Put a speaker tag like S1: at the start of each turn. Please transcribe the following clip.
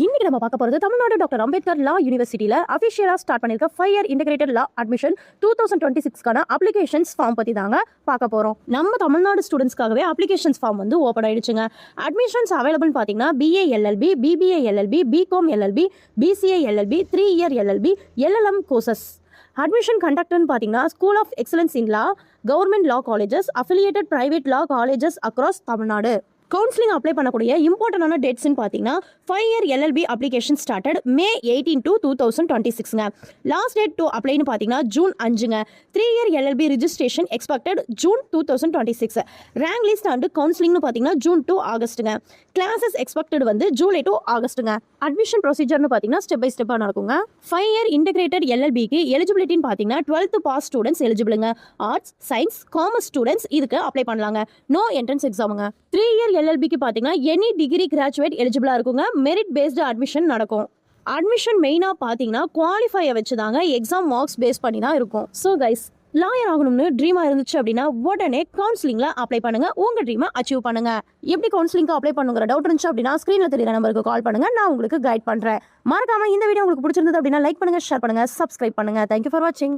S1: இன்னைக்கு நம்ம பார்க்க போகிறது தமிழ்நாடு டாக்டர் அம்பேத்கர் லா யூனிவர்சிட்டியில் அஃபிஷியலாக ஸ்டார்ட் பண்ணியிருக்க 5 இயர் இன்டெகிரேட்டட் லா அட்மிஷன் 2026க்கான அப்ளிகேஷன்ஸ் ஃபார்ம் பற்றி தாங்க பார்க்க போகிறோம். நம்ம தமிழ்நாடு ஸ்டூடெண்ட்ஸ்க்காகவே அப்ளிகேஷன்ஸ் ஃபார்ம் வந்து ஓப்பன் ஆயிடுச்சுங்க. அட்மிஷன்ஸ் அவைலபிள் பார்த்தீங்கன்னா BA LLB, BBA LLB, BCom LLB, BCA LLB, 3 year LLB, LLM courses. Admission கண்டக்டர்னு பார்த்தீங்கன்னா school of excellence in law, government law colleges, affiliated private law colleges across Tamil Nadu. Counselling apply பண்ணக்கூடிய இம்பார்ட்டன்டான டேட்ஸ்ன்னு பார்த்தீங்கன்னா 5 year LLB application started May 18 to 2026ங்க. Last date to அப்ளைன்னு பார்த்தீங்கன்னா June 5ங்க. 3 year LLB registration expected June 2026. Rank list and கவுன்சிலிங்னு பார்த்தீங்கன்னா June to Augustங்க. கிளாஸஸ் எக்ஸ்பெக்டட் வந்து July to Augustங்க. அட்மிஷன் ப்ரொசீஜர்னு பார்த்தீங்கன்னா ஸ்டெப் பை ஸ்டெப்பாக நடக்குங்க. 5 year இன்டெகிரேட்டட் LLBக்கு எலிஜிபிலிட்டின்னு பார்த்தீங்கன்னா 12th பாஸ் ஸ்டூடெண்ட்ஸ் எலிஜிபிளுங்க. ஆர்ட்ஸ், சயின்ஸ், காமர்ஸ் ஸ்டூடெண்ட்ஸ் இதுக்கு அப்ளை பண்ணலாங்க. நோ என்ட்ரன்ஸ் எக்ஸாமுங்க. 3 year LLBக்கு பார்த்தீங்கன்னா எனி டிகிரி கிராஜுவேட் எலிஜிபிளாக இருக்குங்க. மெரிட் பேஸ்டு அட்மிஷன் நடக்கும். அட்மிஷன் மெயினாக பார்த்தீங்கன்னா குவாலிஃபையை வச்சு தாங்க, எக்ஸாம் மார்க்ஸ் பேஸ் பண்ணி தான் இருக்கும். ஸோ கைஸ், லாயர் ஆகணும்னு ட்ரீமாக இருந்துச்சு அப்படின்னா உடனே கவுன்சிலிங்கில் அப்ளை பண்ணுங்க. உங்கள் ட்ரீமை அச்சீவ் பண்ணுங்க. எப்படி கவுன்சிலிங்க்கு அப்ளை பண்ணுங்கிற டவுட் இருந்துச்சு அப்படின்னா ஸ்க்ரீனில் தெரியுற நம்பருக்கு கால் பண்ணுங்க. நான் உங்களுக்கு கைட் பண்ணுறேன். மறக்காம இந்த வீடியோ உங்களுக்கு பிடிச்சிருந்தது அப்படின்னா லைக் பண்ணுங்க, ஷேர் பண்ணுங்க, சப்ஸ்கிரைப் பண்ணுங்க. தேங்க்யூ ஃபார் வாட்சிங்.